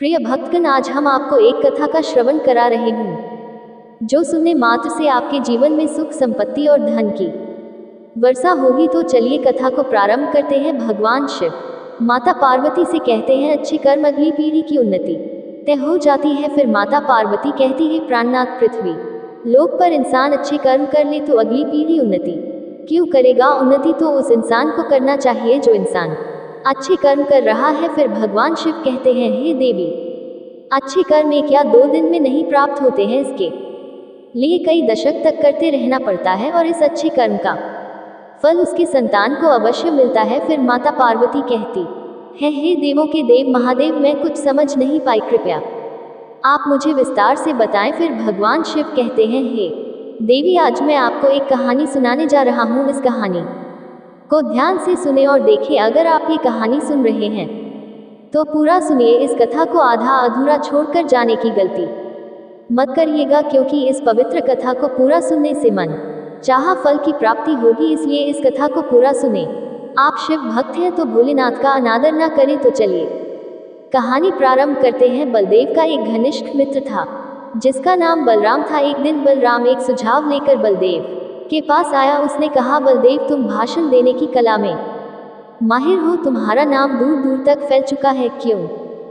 प्रिय भक्तगण, आज हम आपको एक कथा का श्रवण करा रहे हैं जो सुनने मात्र से आपके जीवन में सुख, संपत्ति और धन की वर्षा होगी। तो चलिए कथा को प्रारंभ करते हैं। भगवान शिव माता पार्वती से कहते हैं, अच्छे कर्म अगली पीढ़ी की उन्नति तय हो जाती है। फिर माता पार्वती कहती है, प्राणनाथ पृथ्वी लोक पर इंसान अच्छे कर्म कर ले तो अगली पीढ़ी उन्नति क्यों करेगा। उन्नति तो उस इंसान को करना चाहिए जो इंसान अच्छे कर्म कर रहा है। फिर भगवान शिव कहते हैं, हे देवी, अच्छे कर्म एक या 2 दिन में नहीं प्राप्त होते हैं, इसके लिए कई दशक तक करते रहना पड़ता है और इस अच्छे कर्म का फल उसके संतान को अवश्य मिलता है। फिर माता पार्वती कहती है, हे देवों के देव महादेव, मैं कुछ समझ नहीं पाई, कृपया आप मुझे विस्तार से बताएं। फिर भगवान शिव कहते हैं, हे देवी, आज मैं आपको एक कहानी सुनाने जा रहा हूँ। इस कहानी को ध्यान से सुने और देखिए। अगर आप ये कहानी सुन रहे हैं तो पूरा सुनिए। इस कथा को आधा अधूरा छोड़कर जाने की गलती मत करिएगा, क्योंकि इस पवित्र कथा को पूरा सुनने से मन चाहा फल की प्राप्ति होगी। इसलिए इस कथा को पूरा सुने। आप शिव भक्त हैं तो भोलेनाथ का अनादर ना करें। तो चलिए कहानी प्रारंभ करते हैं। बलदेव का एक घनिष्ठ मित्र था जिसका नाम बलराम था। एक दिन बलराम एक सुझाव लेकर बलदेव के पास आया। उसने कहा, बलदेव, तुम भाषण देने की कला में माहिर हो, तुम्हारा नाम दूर दूर तक फैल चुका है, क्यों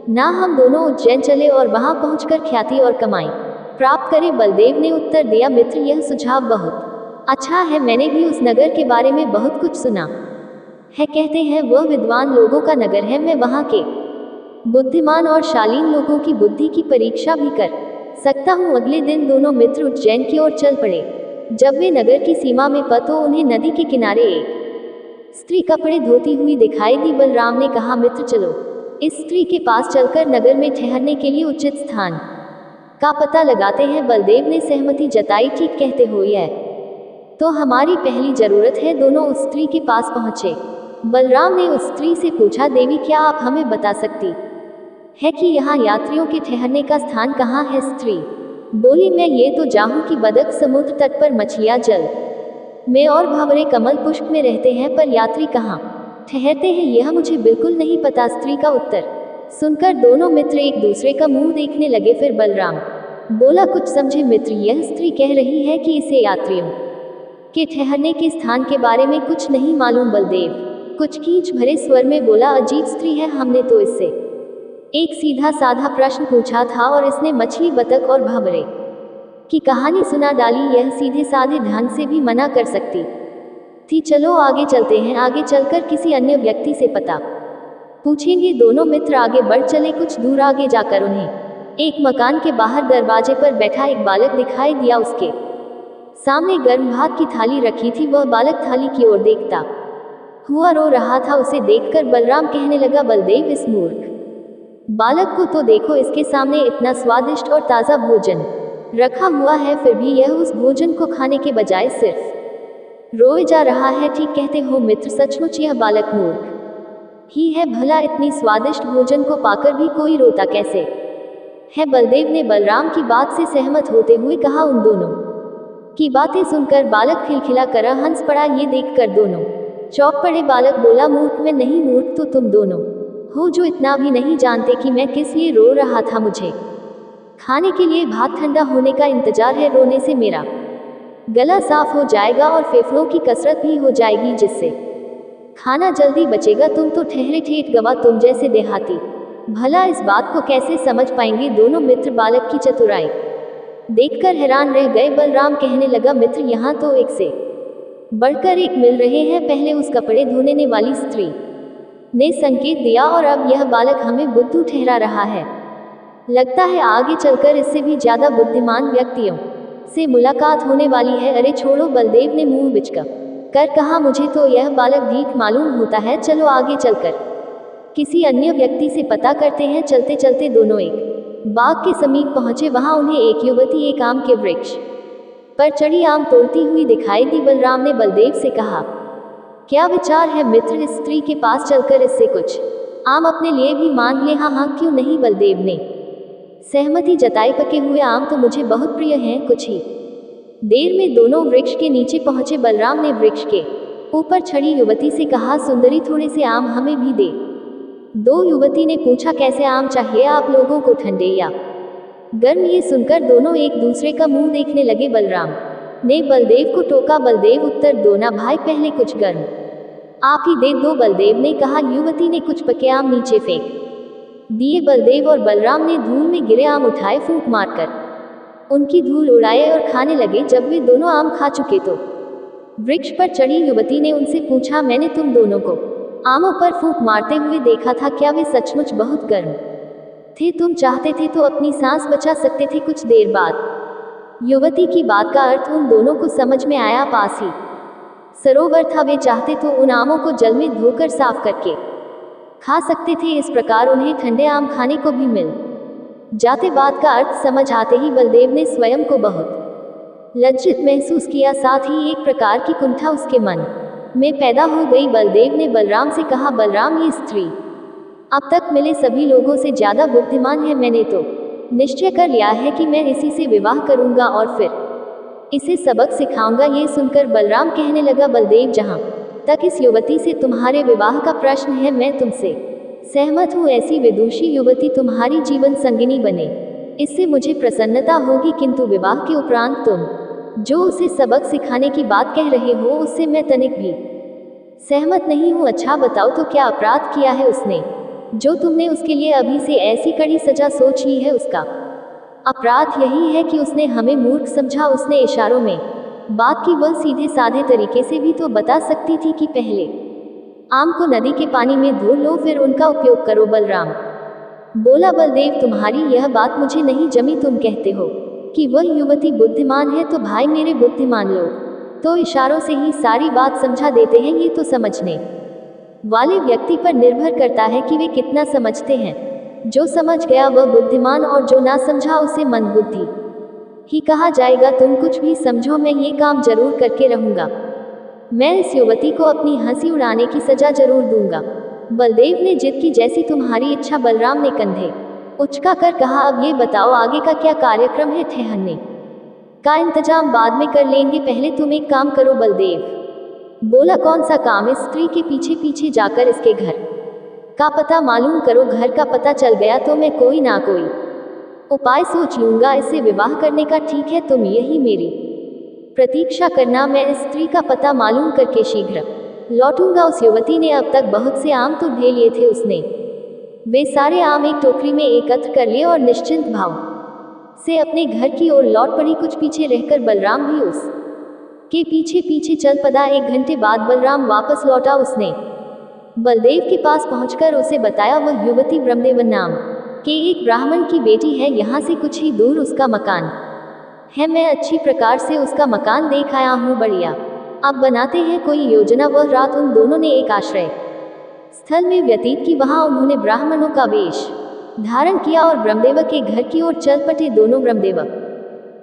ना हम दोनों उज्जैन चले और वहां पहुंचकर ख्याति और कमाई प्राप्त करें। बलदेव ने उत्तर दिया, मित्र, यह सुझाव बहुत अच्छा है। मैंने भी उस नगर के बारे में बहुत कुछ सुना है। कहते हैं वह विद्वान लोगों का नगर है। मैं वहां के बुद्धिमान और शालीन लोगों की बुद्धि की परीक्षा भी कर सकता हूँ। अगले दिन दोनों मित्र उज्जैन की ओर चल पड़े। जब वे नगर की सीमा में पहुंचे तो उन्हें नदी के किनारे एक स्त्री कपड़े धोती हुई दिखाई दी। बलराम ने कहा, मित्र, चलो इस स्त्री के पास चलकर नगर में ठहरने के लिए उचित स्थान का पता लगाते हैं। बलदेव ने सहमति जताई। ठीक कहते हो, यह तो हमारी पहली जरूरत है। दोनों उस स्त्री के पास पहुंचे। बलराम ने उस स्त्री से पूछा, देवी, क्या आप हमें बता सकती है कि यहाँ यात्रियों के ठहरने का स्थान कहाँ है। स्त्री बोली, मैं ये तो जानूं कि बदक समुद्र तट पर, मछलियाँ जल में और भंवरे कमल पुष्प में रहते हैं, पर यात्री कहाँ ठहरते हैं यह मुझे बिल्कुल नहीं पता। स्त्री का उत्तर सुनकर दोनों मित्र एक दूसरे का मुंह देखने लगे। फिर बलराम बोला, कुछ समझे मित्र, यह स्त्री कह रही है कि इसे यात्रियों के ठहरने के स्थान के बारे में कुछ नहीं मालूम। बलदेव कुछ खींच भरे स्वर में बोला, अजीब स्त्री है। हमने तो इससे एक सीधा साधा प्रश्न पूछा था और इसने मछली, बतख और भंवरे की कहानी सुना डाली। यह सीधे साधे ढंग से भी मना कर सकती थी। चलो आगे चलते हैं। आगे चलकर किसी अन्य व्यक्ति से पता पूछेंगे। दोनों मित्र आगे बढ़ चले। कुछ दूर आगे जाकर उन्हें एक मकान के बाहर दरवाजे पर बैठा एक बालक दिखाई दिया। उसके सामने गर्म भात की थाली रखी थी। वह बालक थाली की ओर देखता हुआ रो रहा था। उसे देखकर बलराम कहने लगा, बलदेव, इस मूर्ख बालक को तो देखो, इसके सामने इतना स्वादिष्ट और ताज़ा भोजन रखा हुआ है, फिर भी यह उस भोजन को खाने के बजाय सिर्फ रोए जा रहा है। ठीक कहते हो मित्र, सचमुच यह बालक मूर्ख ही है। भला इतनी स्वादिष्ट भोजन को पाकर भी कोई रोता कैसे है। बलदेव ने बलराम की बात से सहमत होते हुए कहा। उन दोनों की बातें सुनकर बालक खिलखिला कर हंस पड़ा। ये देखकर दोनों चौंक पड़े। बालक बोला, मूर्ख मैं नहीं, मूर्ख तो तुम दोनों हो जो इतना भी नहीं जानते कि मैं किस लिए रो रहा था। मुझे खाने के लिए भात ठंडा होने का इंतजार है। रोने से मेरा गला साफ हो जाएगा और फेफड़ों की कसरत भी हो जाएगी, जिससे खाना जल्दी बचेगा। तुम तो ठहरे ठेठ गवा, तुम जैसे देहाती भला इस बात को कैसे समझ पाएंगे। दोनों मित्र बालक की चतुराई देखकर हैरान रह गए। बलराम कहने लगा, मित्र, यहाँ तो एक से बढ़कर एक मिल रहे हैं। पहले उस कपड़े धोने वाली स्त्री ने संकेत दिया और अब यह बालक हमें बुद्धू ठहरा रहा है। लगता है आगे चलकर इससे भी ज्यादा बुद्धिमान व्यक्तियों से मुलाकात होने वाली है। अरे छोड़ो, बलदेव ने मुंह बिचकर कहा, मुझे तो यह बालक ढीठ मालूम होता है। चलो आगे चलकर किसी अन्य व्यक्ति से पता करते हैं। चलते चलते दोनों एक बाग के समीप पहुंचे। वहां उन्हें एक युवती एक आम के वृक्ष पर चढ़ी आम तोड़ती हुई दिखाई दी। बलराम ने बलदेव से कहा, क्या विचार है मित्र, इस स्त्री के पास चलकर इससे कुछ आम अपने लिए भी मांग ले। हाँ हाँ, क्यों नहीं, बलदेव ने सहमति जताई। पके हुए आम तो मुझे बहुत प्रिय हैं। कुछ ही देर में दोनों वृक्ष के नीचे पहुंचे। बलराम ने वृक्ष के ऊपर छड़ी युवती से कहा, सुंदरी, थोड़े से आम हमें भी दे दो युवती ने पूछा, कैसे आम चाहिए आप लोगों को, ठंडे या गर्म? ये सुनकर दोनों एक दूसरे का मुंह देखने लगे। बलराम ने बलदेव को टोका। बलदेव उत्तर दो ना भाई, पहले कुछ गर्म आप ही दे दो, बलदेव ने कहा। युवती ने कुछ पके आम नीचे फेंक दिए। बलदेव और बलराम ने धूल में गिरे आम उठाए, फूंक मारकर उनकी धूल उड़ाए और खाने लगे। जब वे दोनों आम खा चुके तो वृक्ष पर चढ़ी युवती ने उनसे पूछा, मैंने तुम दोनों को आमों पर फूंक मारते हुए देखा था, क्या वे सचमुच बहुत गर्म थे? तुम चाहते थे तो अपनी सांस बचा सकते थे। कुछ देर बाद युवती की बात का अर्थ उन दोनों को समझ में आया। पास ही सरोवर था, वे चाहते तो उन आमों को जल में धोकर साफ करके खा सकते थे। इस प्रकार उन्हें ठंडे आम खाने को भी मिल जाते। बात का अर्थ समझ आते ही बलदेव ने स्वयं को बहुत लज्जित महसूस किया, साथ ही एक प्रकार की कुंठा उसके मन में पैदा हो गई। बलदेव ने बलराम से कहा, बलराम, ये स्त्री अब तक मिले सभी लोगों से ज्यादा बुद्धिमान है। मैंने तो निश्चय कर लिया है कि मैं इसी से विवाह करूंगा और फिर इसे सबक सिखाऊंगा। ये सुनकर बलराम कहने लगा, बलदेव, जहां तक इस युवती से तुम्हारे विवाह का प्रश्न है, मैं तुमसे सहमत हूँ। ऐसी विदुषी युवती तुम्हारी जीवन संगिनी बने, इससे मुझे प्रसन्नता होगी, किंतु विवाह के उपरांत तुम जो उसे सबक सिखाने की बात कह रहे हो, उससे मैं तनिक भी सहमत नहीं हूँ। अच्छा बताओ, तो क्या अपराध किया है उसने जो तुमने उसके लिए अभी से ऐसी कड़ी सजा सोच ली है? उसका अपराध यही है कि उसने हमें मूर्ख समझा। उसने इशारों में बात की, वह सीधे साधे तरीके से भी तो बता सकती थी कि पहले आम को नदी के पानी में धो लो, फिर उनका उपयोग करो। बलराम बोला, बलदेव, तुम्हारी यह बात मुझे नहीं जमी। तुम कहते हो कि वह युवती बुद्धिमान है, तो भाई मेरे बुद्धिमान लोग तो इशारों से ही सारी बात समझा देते हैं। ये तो समझने वाले व्यक्ति पर निर्भर करता है कि वे कितना समझते हैं। जो समझ गया वह बुद्धिमान, और जो ना समझा उसे मंदबुद्धि ही कहा जाएगा। तुम कुछ भी समझो, मैं ये काम जरूर करके रहूंगा। मैं इस युवती को अपनी हंसी उड़ाने की सजा जरूर दूंगा। बलदेव ने जिद की, जैसी तुम्हारी इच्छा। बलराम ने कंधे उचका कर कहा, अब ये बताओ आगे का क्या कार्यक्रम है? ठहरने का इंतजाम बाद में कर लेंगे, पहले तुम एक काम करो। बलदेव बोला, कौन सा काम? इस स्त्री के पीछे पीछे जाकर इसके घर का पता मालूम करो। घर का पता चल गया तो मैं कोई ना कोई उपाय सोच लूंगा इससे विवाह करने का। ठीक है, तुम यही मेरी प्रतीक्षा करना, मैं इस स्त्री का पता मालूम करके शीघ्र लौटूंगा। उस युवती ने अब तक बहुत से आम तो ढे लिए थे। उसने वे सारे आम एक टोकरी में एकत्र कर लिए और निश्चिंत भाव से अपने घर की ओर लौट पड़ी। कुछ पीछे रहकर बलराम भी उस के पीछे पीछे चल पड़ा। 1 घंटे बाद बलराम वापस लौटा। उसने बलदेव के पास पहुंचकर उसे बताया, वह युवती ब्रह्मदेवन नाम के एक ब्राह्मण की बेटी है। यहाँ से कुछ ही दूर उसका मकान है। मैं अच्छी प्रकार से उसका मकान देख आया हूँ। बढ़िया, अब बनाते हैं कोई योजना। वह रात उन दोनों ने एक आश्रय स्थल में व्यतीत की। वहां उन्होंने ब्राह्मणों का वेश धारण किया और ब्रह्मदेव के घर की ओर चल पड़े। दोनों ब्रह्मदेव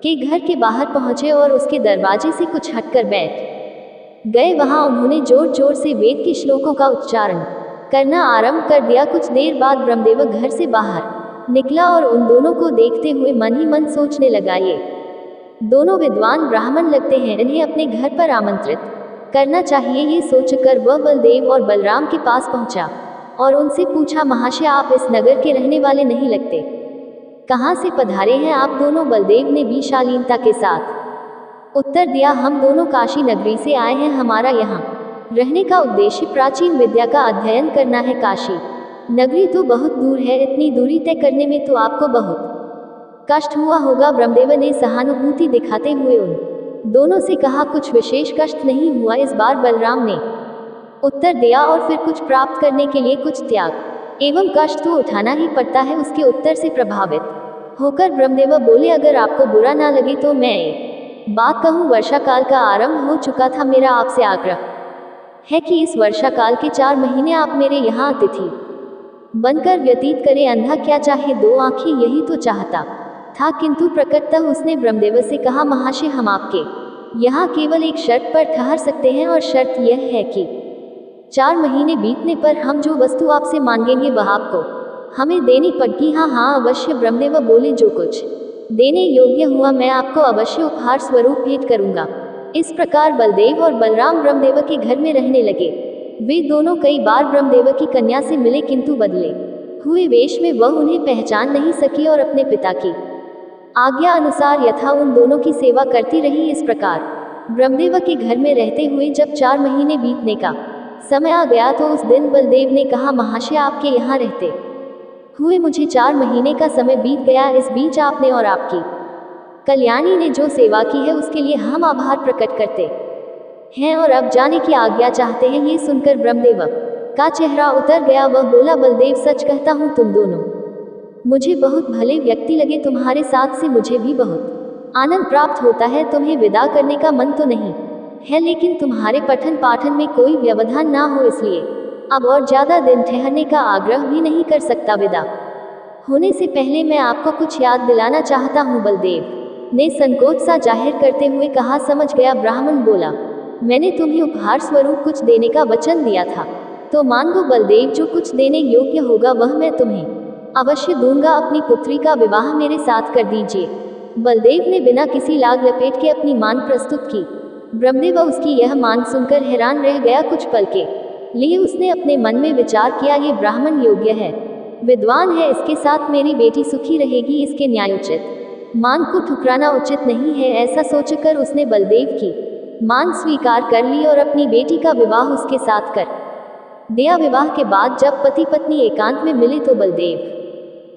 के घर के बाहर पहुंचे और उसके दरवाजे से कुछ हटकर बैठ गए। वहां उन्होंने जोर जोर से वेद के श्लोकों का उच्चारण करना आरंभ कर दिया। कुछ देर बाद ब्रह्मदेव घर से बाहर निकला और उन दोनों को देखते हुए मन ही मन सोचने लगा, ये दोनों विद्वान ब्राह्मण लगते हैं, इन्हें अपने घर पर आमंत्रित करना चाहिए। ये सोचकर वह बलदेव और बलराम के पास पहुंचा और उनसे पूछा, महाशय, आप इस नगर के रहने वाले नहीं लगते, कहाँ से पधारे हैं आप दोनों? बलदेव ने भी शालीनता के साथ उत्तर दिया, हम दोनों काशी नगरी से आए हैं। हमारा यहाँ रहने का उद्देश्य प्राचीन विद्या का अध्ययन करना है। काशी नगरी तो बहुत दूर है, इतनी दूरी तय करने में तो आपको बहुत कष्ट हुआ होगा। ब्रह्मदेव ने सहानुभूति दिखाते हुए उन दोनों से कहा, कुछ विशेष कष्ट नहीं हुआ इस बार, बलराम ने उत्तर दिया, और फिर कुछ प्राप्त करने के लिए कुछ त्याग एवं कष्ट तो उठाना ही पड़ता है। उसके उत्तर से प्रभावित होकर ब्रह्मदेव बोले, अगर आपको बुरा ना लगे तो मैं एक बात कहूँ। वर्षा काल का आरंभ हो चुका था। मेरा आपसे आग्रह है कि इस वर्षा काल के 4 महीने आप मेरे यहाँ अतिथि बनकर व्यतीत करें। अंधा क्या चाहे, 2 आंखें, यही तो चाहता था। किंतु प्रकटतः उसने ब्रह्मदेव से कहा, महाशय, हम आपके यहाँ केवल एक शर्त पर ठहर सकते हैं, और शर्त यह है कि 4 महीने बीतने पर हम जो वस्तु आपसे मांगेंगे वह आपको हमें देनी पड़ेगी। हाँ हाँ अवश्य, ब्रह्मदेव बोले, जो कुछ देने योग्य हुआ मैं आपको अवश्य उपहार स्वरूप भेंट करूंगा। इस प्रकार बलदेव और बलराम ब्रह्मदेव के घर में रहने लगे। वे दोनों कई बार ब्रह्मदेव की कन्या से मिले, किंतु बदले हुए वेश में वह उन्हें पहचान नहीं सकी और अपने पिता की आज्ञा अनुसार यथा उन दोनों की सेवा करती रही। इस प्रकार ब्रह्मदेव के घर में रहते हुए जब 4 महीने बीतने का समय आ गया तो उस दिन बलदेव ने कहा, महाशय आपके यहाँ रहते हुए मुझे 4 महीने का समय बीत गया। इस बीच आपने और आपकी कल्याणी ने जो सेवा की है उसके लिए हम आभार प्रकट करते हैं और अब जाने की आज्ञा चाहते हैं। ये सुनकर ब्रह्मदेव का चेहरा उतर गया। वह बोला, बलदेव सच कहता हूँ, तुम दोनों मुझे बहुत भले व्यक्ति लगे। तुम्हारे साथ से मुझे भी बहुत आनंद प्राप्त होता है। तुम्हें विदा करने का मन तो नहीं है, लेकिन तुम्हारे पठन पाठन में कोई व्यवधान ना हो, इसलिए अब और ज्यादा दिन ठहरने का आग्रह भी नहीं कर सकता। विदा होने से पहले मैं आपको कुछ याद दिलाना चाहता हूँ। बलदेव ने संकोच सा जाहिर करते हुए कहा, समझ गया। ब्राह्मण बोला, मैंने तुम्हें उपहार स्वरूप कुछ देने का वचन दिया था, तो मान लो बलदेव, जो कुछ देने योग्य होगा वह मैं तुम्हें अवश्य दूंगा। अपनी पुत्री का विवाह मेरे साथ कर दीजिए। बलदेव ने बिना किसी लाग लपेट के अपनी मांग प्रस्तुत की। ब्रह्मदेव उसकी यह मांग सुनकर हैरान रह गया। कुछ पल के लिए उसने अपने मन में विचार किया, ये ब्राह्मण योग्य है, विद्वान है, इसके साथ मेरी बेटी सुखी रहेगी, इसके न्यायोचित मांग को ठुकराना उचित नहीं है। ऐसा सोचकर उसने बलदेव की मांग स्वीकार कर ली और अपनी बेटी का विवाह उसके साथ कर दिया। विवाह के बाद जब पति पत्नी एकांत में मिले तो बलदेव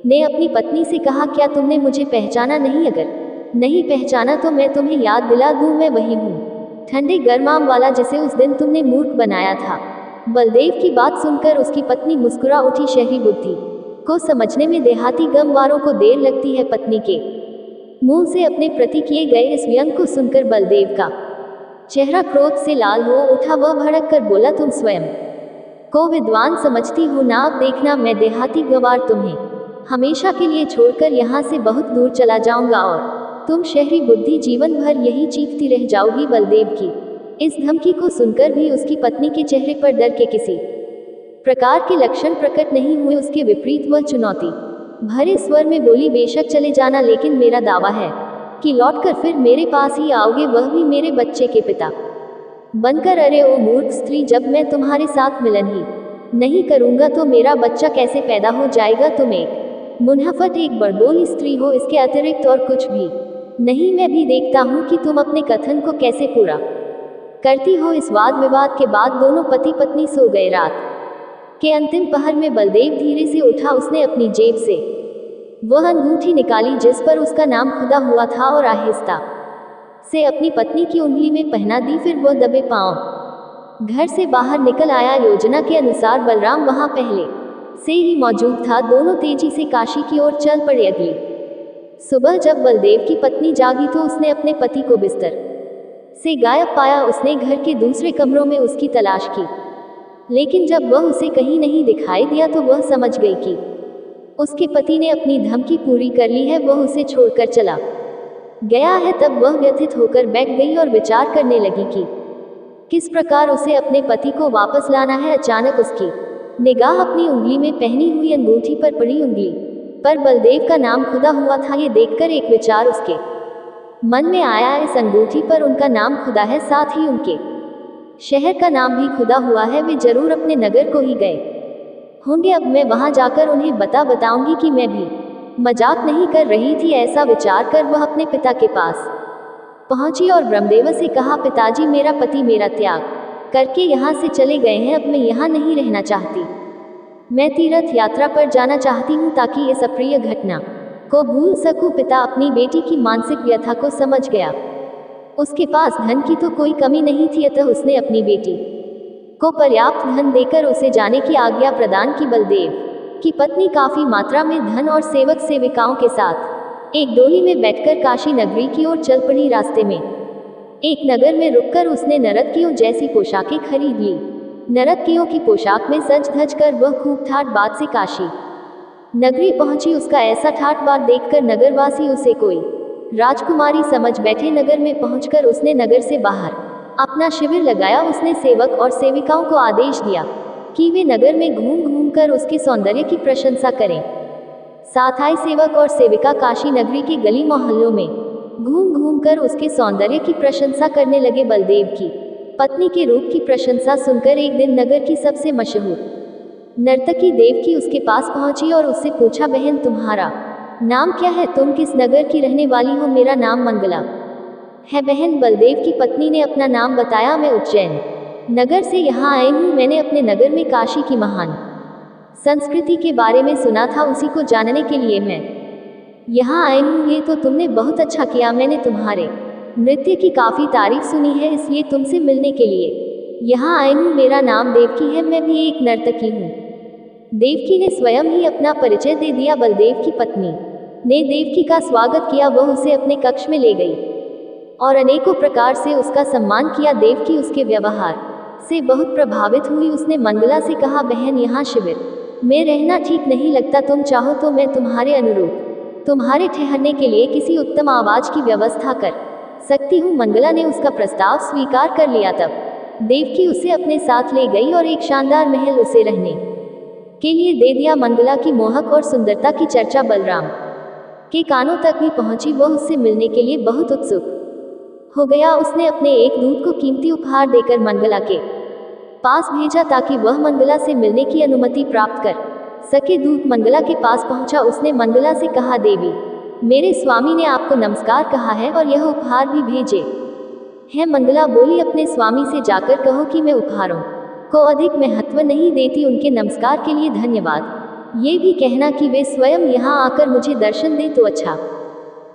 ने अपनी पत्नी से कहा, क्या तुमने मुझे पहचाना नहीं? अगर नहीं पहचाना तो मैं तुम्हें याद दिला दूं, मैं वही हूँ, ठंडे गर्माम वाला जिसे उस दिन तुमने मूर्ख बनाया था। बलदेव की बात सुनकर उसकी पत्नी मुस्कुरा उठी। शहरी बुद्धि को समझने में देहाती गमवारों को देर लगती है। पत्नी के मुंह से अपने प्रति किए गए इस व्यंग को सुनकर बलदेव का चेहरा क्रोध से लाल हो उठा। वह भड़क कर बोला, तुम स्वयं को विद्वान समझती हो ना? अब देखना, मैं देहाती गंवार तुम्हें हमेशा के लिए छोड़कर यहाँ से बहुत दूर चला जाऊंगा और तुम शहरी बुद्धि जीवन भर यही चीखती रह जाओगी। बलदेव की इस धमकी को सुनकर भी उसकी पत्नी के चेहरे पर डर के किसी प्रकार के लक्षण प्रकट नहीं हुए। उसके विपरीत वह चुनौती भरे स्वर में बोली, बेशक चले जाना, लेकिन मेरा दावा है कि लौटकर फिर मेरे पास ही आओगे, वह भी मेरे बच्चे के पिता बनकर। अरे ओ मूर्ख स्त्री, जब मैं तुम्हारे साथ मिलन ही नहीं करूंगा तो मेरा बच्चा कैसे पैदा हो जाएगा? तुम एक मुनहफट, एक बड़बोली स्त्री हो, इसके अतिरिक्त और कुछ भी नहीं। मैं भी देखता हूँ कि तुम अपने कथन को कैसे पूरा करती हो। इस वाद विवाद के बाद दोनों पति पत्नी सो गए। रात के अंतिम पहर में बलदेव धीरे से उठा। उसने अपनी जेब से वह अंगूठी निकाली जिस पर उसका नाम खुदा हुआ था और आहिस्ता से अपनी पत्नी की उंगली में पहना दी। फिर वह दबे पांव घर से बाहर निकल आया। योजना के अनुसार बलराम वहां पहले से ही मौजूद था। दोनों तेजी से काशी की ओर चल पड़े। अगली सुबह जब बलदेव की पत्नी जागी तो उसने अपने पति को बिस्तर से गायब पाया। उसने घर के दूसरे कमरों में उसकी तलाश की, लेकिन जब वह उसे कहीं नहीं दिखाई दिया तो वह समझ गई कि उसके पति ने अपनी धमकी पूरी कर ली है, वह उसे छोड़कर चला गया है। तब वह व्यथित होकर बैठ गई और विचार करने लगी कि किस प्रकार उसे अपने पति को वापस लाना है। अचानक उसकी निगाह अपनी उंगली में पहनी हुई अंगूठी पर पड़ी। उंगली पर बलदेव का नाम खुदा हुआ था। ये देखकर एक विचार उसके मन में आया, इस अंगूठी पर उनका नाम खुदा है, साथ ही उनके शहर का नाम भी खुदा हुआ है। वे जरूर अपने नगर को ही गए होंगे। अब मैं वहां जाकर उन्हें बताऊंगी कि मैं भी मजाक नहीं कर रही थी। ऐसा विचार कर वह अपने पिता के पास पहुंची और ब्रह्मदेव से कहा, पिताजी, मेरा पति मेरा त्याग करके यहाँ से चले गए हैं। अब मैं यहाँ नहीं रहना चाहती। मैं तीर्थ यात्रा पर जाना चाहती हूँ ताकि इस अप्रिय घटना को भूल सकूं। पिता अपनी बेटी की मानसिक व्यथा को समझ गया। उसके पास धन की तो कोई कमी नहीं थी, अतः उसने अपनी बेटी को पर्याप्त धन देकर उसे जाने की आज्ञा प्रदान की। बलदेव की पत्नी काफी मात्रा में धन और सेवक सेविकाओं के साथ एक डोली में बैठकर काशी नगरी की ओर चल पड़ी। रास्ते में एक नगर में रुककर उसने नर्तकियों जैसी पोशाकें खरीद ली। नर्तकियों की पोशाक में सज धज कर वह खूब ठाट बाट से काशी नगरी पहुंची। उसका ऐसा ठाट बाट देखकर नगरवासी उसे कोई राजकुमारी समझ बैठे। नगर में पहुंचकर उसने नगर से बाहर अपना शिविर लगाया। उसने सेवक और सेविकाओं को आदेश दिया कि वे नगर में घूम घूम कर उसके सौंदर्य की प्रशंसा करें। साथ ही सेवक और सेविका काशी नगरी के गली मोहल्लों में घूम घूम कर उसके सौंदर्य की प्रशंसा करने लगे। बलदेव की पत्नी के रूप की प्रशंसा सुनकर एक दिन नगर की सबसे मशहूर नर्तकी देवकी उसके पास पहुंची और उससे पूछा, बहन तुम्हारा नाम क्या है? तुम किस नगर की रहने वाली हो? मेरा नाम मंगला है बहन। बलदेव की पत्नी ने अपना नाम बताया। मैं उज्जैन नगर से यहाँ आई हूँ। मैंने अपने नगर में काशी की महान संस्कृति के बारे में सुना था, उसी को जानने के लिए मैं यहाँ आई हूँ। ये तो तुमने बहुत अच्छा किया, मैंने तुम्हारे नृत्य की काफ़ी तारीफ सुनी है, इसलिए तुमसे मिलने के लिए यहाँ आई हूँ। मेरा नाम देवकी है, मैं भी एक नर्तकी हूँ। देवकी ने स्वयं ही अपना परिचय दे दिया। बलदेव की पत्नी ने देवकी का स्वागत किया। वह उसे अपने कक्ष में ले गई और अनेकों प्रकार से उसका सम्मान किया। देवकी उसके व्यवहार से बहुत प्रभावित हुई। उसने मंगला से कहा, बहन यहाँ शिविर में रहना ठीक नहीं लगता, तुम चाहो तो मैं तुम्हारे अनुरूप तुम्हारे ठहरने के लिए किसी उत्तम आवाज की व्यवस्था कर सकती हूँ। मंगला ने उसका प्रस्ताव स्वीकार कर लिया। तब देवकी उसे अपने साथ ले गई और एक शानदार महल उसे रहने के लिए दे दिया। मंगला की मोहक और सुंदरता की चर्चा बलराम के कानों तक भी पहुंची। वह उससे मिलने के लिए बहुत उत्सुक हो गया। उसने अपने एक दूत को कीमती उपहार देकर मंगला के पास भेजा ताकि वह मंगला से मिलने की अनुमति प्राप्त कर सके। दूत मंगला के पास पहुंचा। उसने मंगला से कहा, देवी, मेरे स्वामी ने आपको नमस्कार कहा है और यह उपहार भी भेजे हैं। मंगला बोली, अपने स्वामी से जाकर कहो कि मैं उपहारों को अधिक महत्व नहीं देती, उनके नमस्कार के लिए धन्यवाद। ये भी कहना कि वे स्वयं यहाँ आकर मुझे दर्शन दे तो अच्छा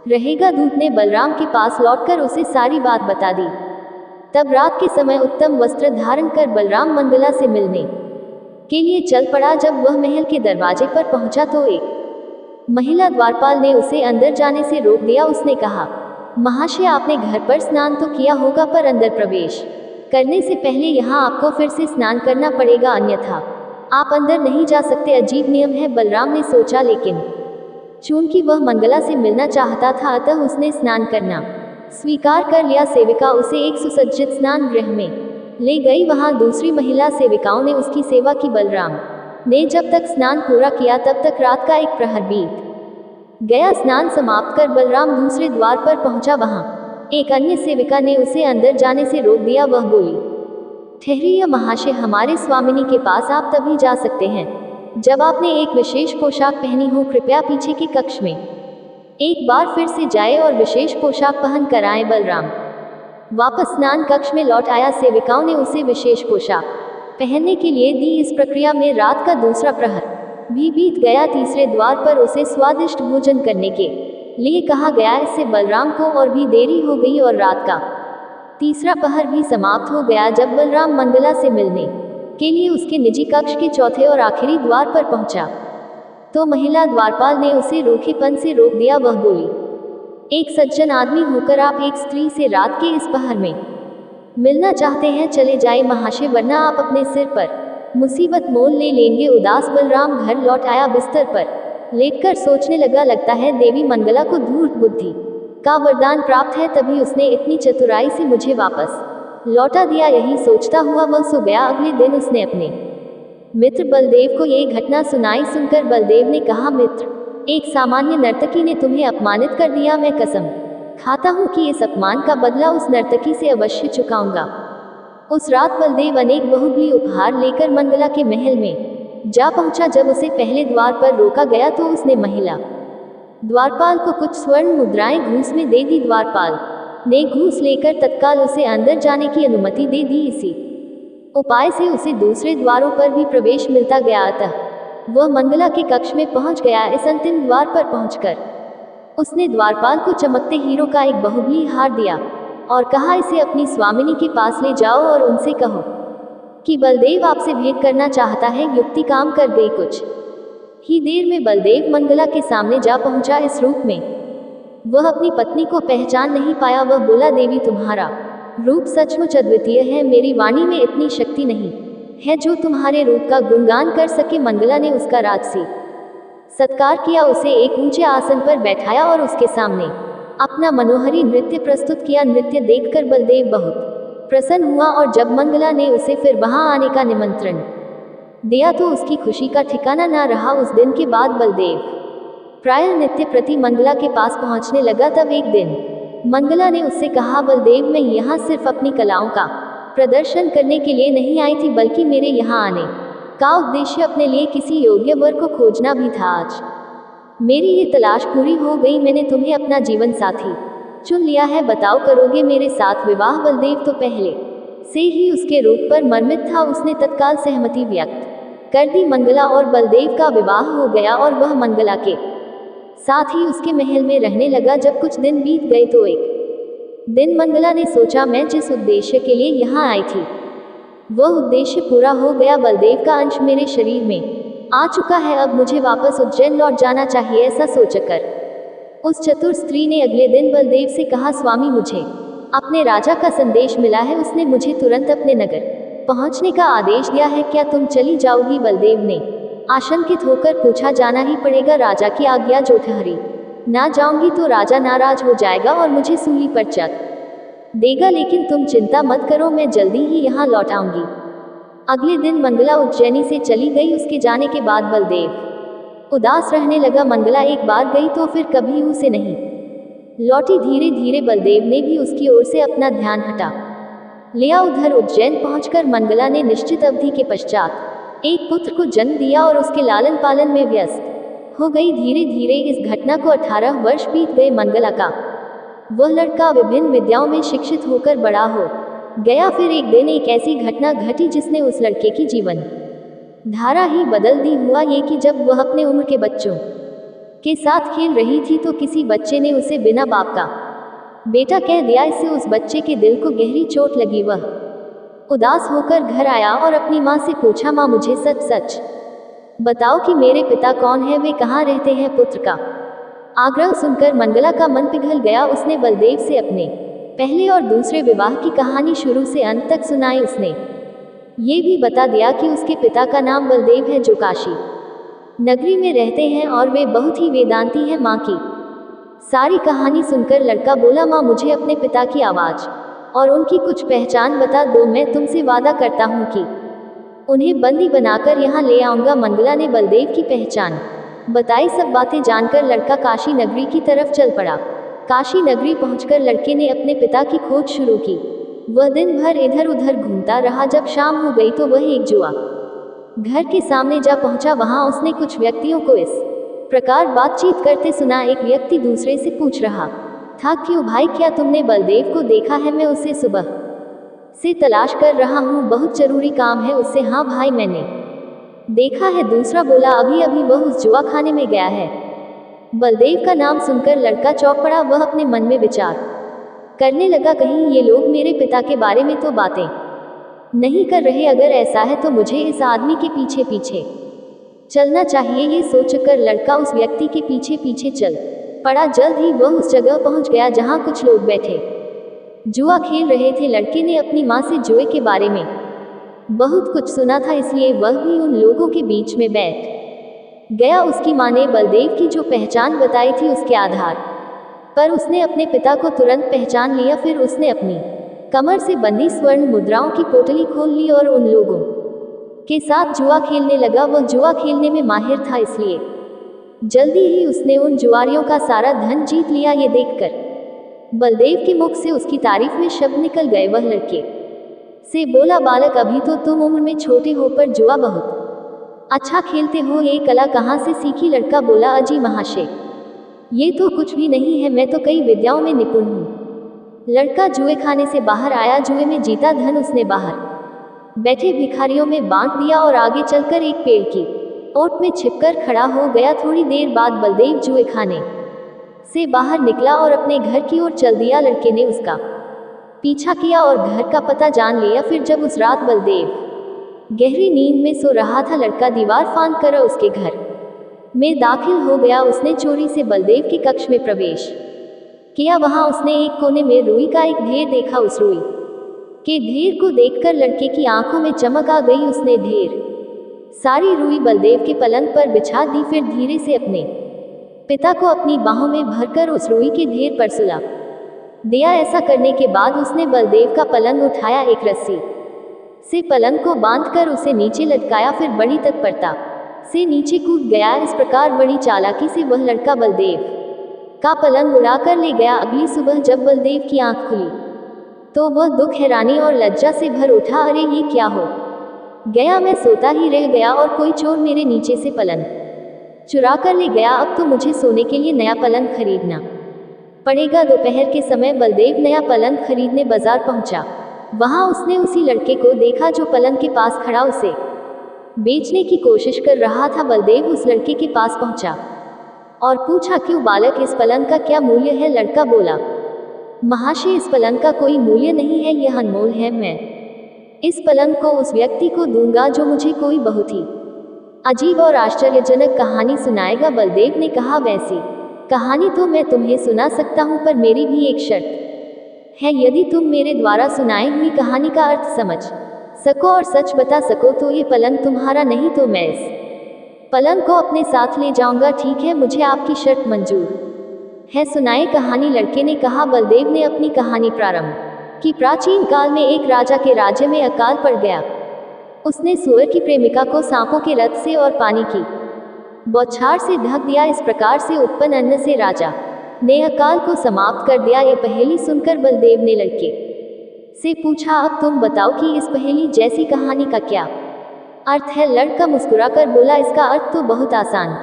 रहेगा। दूत ने बलराम के पास लौटकर उसे सारी बात बता दी। तब रात के समय उत्तम वस्त्र धारण कर बलराम मंगला से मिलने के लिए चल पड़ा। जब वह महल के दरवाजे पर पहुंचा तो एक महिला द्वारपाल ने उसे अंदर जाने से रोक दिया। उसने कहा, महाशय, आपने घर पर स्नान तो किया होगा, पर अंदर प्रवेश करने से पहले यहाँ आपको फिर से स्नान करना पड़ेगा, अन्यथा आप अंदर नहीं जा सकते। अजीब नियम है, बलराम ने सोचा, लेकिन चूंकि वह मंगला से मिलना चाहता था अतः उसने स्नान करना स्वीकार कर लिया। सेविका उसे एक सुसज्जित स्नान गृह में ले गई। वहां दूसरी महिला सेविकाओं ने उसकी सेवा की। बलराम ने जब तक स्नान पूरा किया तब तक रात का एक प्रहर बीत गया। स्नान समाप्त कर बलराम दूसरे द्वार पर पहुंचा। वहां एक अन्य सेविका ने उसे अंदर जाने से रोक दिया। वह बोली, ठहरिए महाशय, हमारे स्वामिनी के पास आप तभी जा सकते हैं जब आपने एक विशेष पोशाक पहनी हो। कृपया पीछे के कक्ष में एक बार फिर से जाए और विशेष पोशाक पहन कर आए। बलराम वापस स्नान कक्ष में लौट आया। सेविकाओं ने उसे विशेष पोशाक पहनने के लिए दी। इस प्रक्रिया में रात का दूसरा प्रहर भी बीत गया। तीसरे द्वार पर उसे स्वादिष्ट भोजन करने के लिए कहा गया। इससे बलराम को और भी देरी हो गई और रात का तीसरा पहर भी समाप्त हो गया। जब बलराम मंगला से मिलने के लिए उसके निजी कक्ष के चौथे और आखिरी द्वार पर पहुंचा तो महिला द्वारपाल ने उसे रूखेपन से रोक दिया। वह बोली, एक सज्जन आदमी होकर आप एक स्त्री से रात के इस पहर में मिलना चाहते हैं? चले जाए महाशय, वरना आप अपने सिर पर मुसीबत मोल ले लेंगे। उदास बलराम घर लौट आया। बिस्तर पर लेटकर सोचने लगा, लगता है देवी मंगला को धूर्त बुद्धि का वरदान प्राप्त है, तभी उसने इतनी चतुराई से मुझे वापस लौटा दिया। यही सोचता हुआ वह सो गया। अगले दिन उसने अपने मित्र बलदेव को ये घटना सुनाई। सुनकर बलदेव ने कहा, मित्र, एक सामान्य नर्तकी ने तुम्हें अपमानित कर दिया। मैं कसम खाता हूँ कि इस अपमान का बदला उस नर्तकी से अवश्य चुकाऊंगा। उस रात बलदेव अनेक बहुमूल्य उपहार लेकर मंगला के महल में जा पहुंचा। जब उसे पहले द्वार पर रोका गया तो उसने महिला द्वारपाल को कुछ स्वर्ण मुद्राएं घूस में दे दी। द्वारपाल ने घूस लेकर तत्काल उसे अंदर जाने की अनुमति दे दी। इसी उपाय से उसे दूसरे द्वारों पर भी प्रवेश मिलता गया। अतः वह मंगला के कक्ष में पहुंच गया। इस अंतिम द्वार पर पहुंचकर उसने द्वारपाल को चमकते हीरो का एक बहुमूल्य हार दिया और कहा, इसे अपनी स्वामिनी के पास ले जाओ और उनसे कहो कि बलदेव आपसे भेंट करना चाहता है। युक्ति काम कर गई। कुछ ही देर में बलदेव मंगला के सामने जा पहुंचा। इस रूप में वह अपनी पत्नी को पहचान नहीं पाया। वह बोला, देवी, तुम्हारा रूप सचमुच अद्वितीय है। मेरी वाणी में इतनी शक्ति नहीं है जो तुम्हारे रूप का गुणगान कर सके। मंगला ने उसका राजसी सत्कार किया, उसे एक ऊंचे आसन पर बैठाया और उसके सामने अपना मनोहरी नृत्य प्रस्तुत किया। नृत्य देखकर बलदेव बहुत प्रसन्न हुआ और जब मंगला ने उसे फिर वहां आने का निमंत्रण दिया तो उसकी खुशी का ठिकाना न रहा। उस दिन के बाद बलदेव प्रायः नित्य प्रति मंगला के पास पहुंचने लगा। तब एक दिन मंगला ने उससे कहा, बलदेव, मैं यहाँ सिर्फ अपनी कलाओं का प्रदर्शन करने के लिए नहीं आई थी, बल्कि मेरे यहाँ आने का उद्देश्य अपने लिए किसी योग्य वर को खोजना भी था। आज मेरी ये तलाश पूरी हो गई। मैंने तुम्हें अपना जीवन साथी चुन लिया है। बताओ, करोगे मेरे साथ विवाह? बलदेव तो पहले से ही उसके रूप पर मर्मित था। उसने तत्काल सहमति व्यक्त कर दी। मंगला और बलदेव का विवाह हो गया और वह मंगला के साथ ही उसके महल में रहने लगा। जब कुछ दिन बीत गए तो एक दिन मंगला ने सोचा, मैं जिस उद्देश्य के लिए यहाँ आई थी वह उद्देश्य पूरा हो गया। बलदेव का अंश मेरे शरीर में आ चुका है। अब मुझे वापस उज्जैन लौट जाना चाहिए। ऐसा सोचकर उस चतुर स्त्री ने अगले दिन बलदेव से कहा, स्वामी, मुझे अपने राजा का संदेश मिला है। उसने मुझे तुरंत अपने नगर पहुंचने का आदेश दिया है। क्या तुम चली जाओगी? बलदेव ने आशंकित होकर पूछा। जाना ही पड़ेगा, राजा की आज्ञा जो ठहरी। ना जाऊंगी तो राजा नाराज हो जाएगा और मुझे सूली पर चढ़ देगा। लेकिन तुम चिंता मत करो, मैं जल्दी ही यहाँ लौट आऊंगी। अगले दिन मंगला उज्जैनी से चली गई। उसके जाने के बाद बलदेव उदास रहने लगा। मंगला एक बार गई तो फिर कभी उसे नहीं लौटी। धीरे धीरे बलदेव ने भी उसकी ओर से अपना ध्यान हटा लिया। उधर उज्जैन पहुंचकर मंगला ने निश्चित अवधि के पश्चात एक पुत्र को जन्म दिया और उसके लालन पालन में व्यस्त हो गई। धीरे धीरे इस घटना को 18 वर्ष बीत गए। मंगला का वह लड़का विभिन्न विद्याओं में शिक्षित होकर बड़ा हो गया। फिर एक दिन एक ऐसी घटना घटी जिसने उस लड़के की जीवन धारा ही बदल दी। हुआ ये कि जब वह अपने उम्र के बच्चों के साथ खेल रही थी तो किसी बच्चे ने उसे बिना बाप का बेटा कह दिया। इससे उस बच्चे के दिल को गहरी चोट लगी। वह उदास होकर घर आया और अपनी माँ से पूछा, माँ, मुझे सच सच बताओ कि मेरे पिता कौन है, वे कहाँ रहते हैं? पुत्र का आग्रह सुनकर मंगला का मन पिघल गया। उसने बलदेव से अपने पहले और दूसरे विवाह की कहानी शुरू से अंत तक सुनाई। उसने ये भी बता दिया कि उसके पिता का नाम बलदेव है, जो काशी नगरी में रहते हैं और वे बहुत ही वेदांती हैं। माँ की सारी कहानी सुनकर लड़का बोला, माँ, मुझे अपने पिता की आवाज़ और उनकी कुछ पहचान बता दो। मैं तुमसे वादा करता हूँ कि उन्हें बंदी बनाकर यहाँ ले आऊँगा। मंगला ने बलदेव की पहचान बताई। सब बातें जानकर लड़का काशी नगरी की तरफ चल पड़ा। काशी नगरी पहुंचकर लड़के ने अपने पिता की खोज शुरू की। वह दिन भर इधर उधर घूमता रहा। जब शाम हो गई तो वह एक जुआ घर के सामने जा पहुंचा। वहां उसने कुछ व्यक्तियों को इस प्रकार बातचीत करते सुना। एक व्यक्ति दूसरे से पूछ रहा था, क्यों भाई, क्या तुमने बलदेव को देखा है? मैं उसे सुबह से तलाश कर रहा हूँ, बहुत जरूरी काम है उससे। हाँ भाई, मैंने देखा है। दूसरा बोला, अभी अभी वह उस जुआ खाने में गया है। बलदेव का नाम सुनकर लड़का चौंक पड़ा। वह अपने मन में विचार करने लगा, कहीं ये लोग मेरे पिता के बारे में तो बातें नहीं कर रहे। अगर ऐसा है तो मुझे इस आदमी के पीछे पीछे चलना चाहिए। ये सोचकर लड़का उस व्यक्ति के पीछे पीछे चल पड़ा। जल्द ही वह उस जगह पहुंच गया जहां कुछ लोग बैठे जुआ खेल रहे थे। लड़के ने अपनी माँ से जुए के बारे में बहुत कुछ सुना था, इसलिए वह भी उन लोगों के बीच में बैठ गया। उसकी माँ ने बलदेव की जो पहचान बताई थी उसके आधार पर उसने अपने पिता को तुरंत पहचान लिया। फिर उसने अपनी कमर से बंधी स्वर्ण मुद्राओं की पोटली खोल ली और उन लोगों के साथ जुआ खेलने लगा। वह जुआ खेलने में माहिर था, इसलिए जल्दी ही उसने उन जुआरियों का सारा धन जीत लिया। ये देखकर बलदेव के मुख से उसकी तारीफ में शब्द निकल गए। वह लड़के से बोला, बालक, अभी तो तुम उम्र में छोटे हो पर जुआ बहुत अच्छा खेलते हो। ये कला कहाँ से सीखी? लड़का बोला, अजी महाशय, ये तो कुछ भी नहीं है, मैं तो कई विद्याओं में निपुण हूँ। लड़का जुए खाने से बाहर आया। जुए में जीता धन उसने बाहर बैठे भिखारियों में बांट दिया और आगे चलकर एक पेड़ की ओट में छिपकर खड़ा हो गया। थोड़ी देर बाद बलदेव जुए खाने से बाहर निकला और अपने घर की ओर चल दिया। लड़के ने उसका पीछा किया और घर का पता जान लिया। फिर जब उस रात बलदेव गहरी नींद में सो रहा था, लड़का दीवार फांद कर उसके घर में दाखिल हो गया। उसने चोरी से बलदेव के कक्ष में प्रवेश किया। वहां उसने एक कोने में रुई का एक ढेर देखा। उस रुई के ढेर को देखकर लड़के की आंखों में चमक आ गई। उसने ढेर सारी रुई बलदेव के पलंग पर बिछा दी। फिर धीरे से अपने पिता को अपनी बाहों में भरकर उस रुई के ढेर पर सुला दिया। ऐसा करने के बाद उसने बलदेव का पलंग उठाया, एक रस्सी से पलंग को बांधकर उसे नीचे लटकाया। फिर बड़ी तत्परता से नीचे कूद गया। इस प्रकार बड़ी चालाकी से वह लड़का बलदेव का पलंग उड़ाकर ले गया। अगली सुबह जब बलदेव की आंख खुली तो वह दुख, हैरानी और लज्जा से भर उठा। अरे ये क्या हो गया, मैं सोता ही रह गया और कोई चोर मेरे नीचे से पलंग चुरा कर ले गया। अब तो मुझे सोने के लिए नया पलंग खरीदना पड़ेगा। दोपहर के समय बलदेव नया पलंग खरीदने बाजार पहुंचा। वहां उसने उसी लड़के को देखा जो पलंग के पास खड़ा उसे बेचने की कोशिश कर रहा था। बलदेव उस लड़के के पास पहुंचा और पूछा, क्यों बालक, इस पलंग का क्या मूल्य है? लड़का बोला, महाशय, इस पलंग का कोई मूल्य नहीं है, यह अनमोल है। मैं इस पलंग को उस व्यक्ति को दूंगा जो मुझे कोई बहुत ही अजीब और आश्चर्यजनक कहानी सुनाएगा। बलदेव ने कहा, वैसी कहानी तो मैं तुम्हें सुना सकता हूं, पर मेरी भी एक शर्त है। यदि तुम मेरे द्वारा सुनाई हुई कहानी का अर्थ समझ सको और सच बता सको तो ये पलंग तुम्हारा, नहीं तो मैं इस पलंग को अपने साथ ले जाऊंगा। ठीक है, मुझे आपकी शर्त मंजूर है, सुनाए कहानी, लड़के ने कहा। बलदेव ने अपनी कहानी प्रारंभ की। प्राचीन काल में एक राजा के राज्य में अकाल पड़ गया। उसने सूअर की प्रेमिका को सांपों के रथ से और पानी की बौछार से ढक दिया। इस प्रकार से उत्पन्न अन्न से राजा ने अकाल को समाप्त कर दिया। ये पहेली सुनकर बलदेव ने लड़के से पूछा, अब तुम बताओ कि इस पहेली जैसी कहानी का क्या अर्थ है? लड़का मुस्कुराकर बोला, इसका अर्थ तो बहुत आसान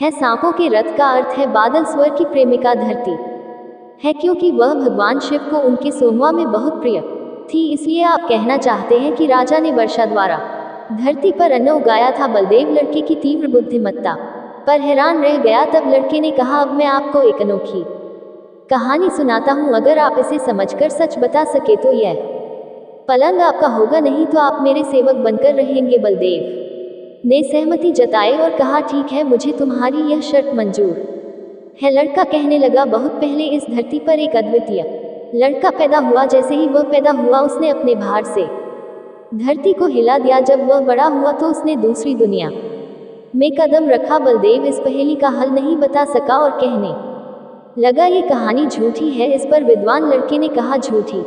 है। सांपों के रथ का अर्थ है बादल, स्वर की प्रेमिका धरती है, क्योंकि वह भगवान शिव को उनके सोमवा में बहुत प्रिय थी। इसलिए आप कहना चाहते हैं कि राजा ने वर्षा द्वारा धरती पर अन्न उगाया था। बलदेव लड़के की तीव्र बुद्धिमत्ता पर हैरान रह गया। तब लड़के ने कहा, अब मैं आपको एक अनोखी कहानी सुनाता हूँ। अगर आप इसे समझकर सच बता सके तो यह पलंग आपका होगा, नहीं तो आप मेरे सेवक बनकर रहेंगे। बलदेव ने सहमति जताई और कहा, ठीक है, मुझे तुम्हारी यह शर्त मंजूर है। लड़का कहने लगा, बहुत पहले इस धरती पर एक अद्वितीय लड़का पैदा हुआ। जैसे ही वह पैदा हुआ उसने अपने भार से धरती को हिला दिया। जब वह बड़ा हुआ तो उसने दूसरी दुनिया में कदम रखा। बलदेव इस पहेली का हल नहीं बता सका और कहने लगा, ये कहानी झूठी है। इस पर विद्वान लड़के ने कहा, झूठी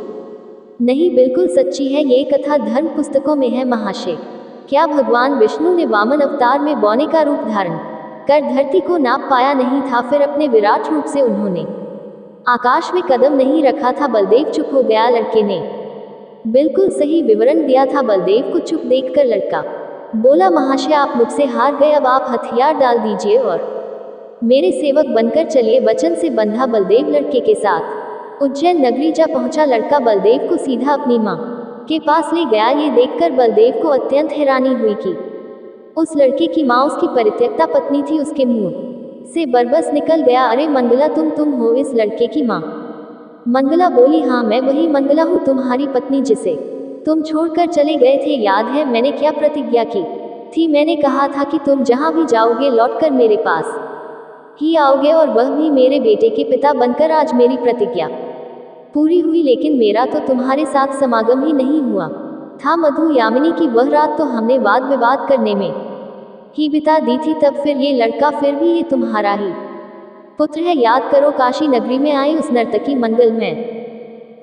नहीं, बिल्कुल सच्ची है। ये कथा धर्म पुस्तकों में है महाशय। क्या भगवान विष्णु ने वामन अवतार में बौने का रूप धारण कर धरती को नाप पाया नहीं था? फिर अपने विराट रूप से उन्होंने आकाश में कदम नहीं रखा था। बलदेव चुप हो गया। लड़के ने बिल्कुल सही विवरण दिया था। बलदेव को चुप देखकर लड़का बोला, महाशय, आप मुझसे हार गए। अब आप हथियार डाल दीजिए और मेरे सेवक बनकर चलिए। वचन से बंधा बलदेव लड़के के साथ उज्जैन नगरी जा पहुंचा। लड़का बलदेव को सीधा अपनी मां के पास ले गया। ये देखकर बलदेव को अत्यंत हैरानी हुई कि उस लड़के की मां उसकी परित्यक्ता पत्नी थी। उसके मुंह से बरबस निकल गया, अरे मंगला, तुम हो इस लड़के की मां? मंगला बोली, हाँ, मैं वही मंगला हूँ, तुम्हारी पत्नी जिसे तुम छोड़कर चले गए थे। याद है मैंने क्या प्रतिज्ञा की थी? मैंने कहा था कि तुम जहां भी जाओगे लौटकर मेरे पास ही आओगे, और वह भी मेरे बेटे के पिता बनकर। आज मेरी प्रतिज्ञा पूरी हुई, लेकिन मेरा तो तुम्हारे साथ समागम ही नहीं हुआ था। मधु यामिनी की वह रात तो हमने वाद विवाद करने में ही बिता दी थी। तब फिर ये लड़का, फिर भी ये तुम्हारा ही पुत्र है। याद करो, काशी नगरी में आई उस नर्तकी मंगल में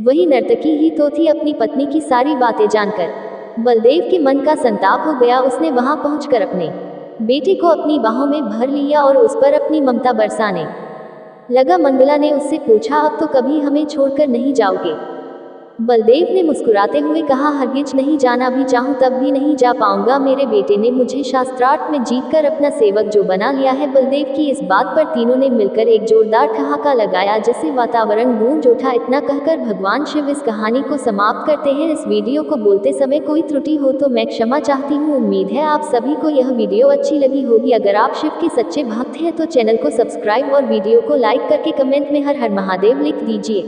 वही नर्तकी ही तो थी। अपनी पत्नी की सारी बातें जानकर बलदेव के मन का संताप हो गया। उसने वहां पहुंचकर अपने बेटे को अपनी बाहों में भर लिया और उस पर अपनी ममता बरसाने लगा। मंगला ने उससे पूछा, अब तो कभी हमें छोड़कर नहीं जाओगे? बलदेव ने मुस्कुराते हुए कहा, हरगिज नहीं, जाना भी चाहूं तब भी नहीं जा पाऊंगा। मेरे बेटे ने मुझे शास्त्रार्थ में जीतकर अपना सेवक जो बना लिया है। बलदेव की इस बात पर तीनों ने मिलकर एक जोरदार ठहाका लगाया, जिससे वातावरण गूंज उठा। इतना कहकर भगवान शिव इस कहानी को समाप्त करते हैं। इस वीडियो को बोलते समय कोई त्रुटि हो तो मैं क्षमा चाहती हूँ। उम्मीद है आप सभी को यह वीडियो अच्छी लगी होगी। अगर आप शिव के सच्चे भक्त हैं तो चैनल को सब्सक्राइब और वीडियो को लाइक करके कमेंट में हर हर महादेव लिख दीजिए।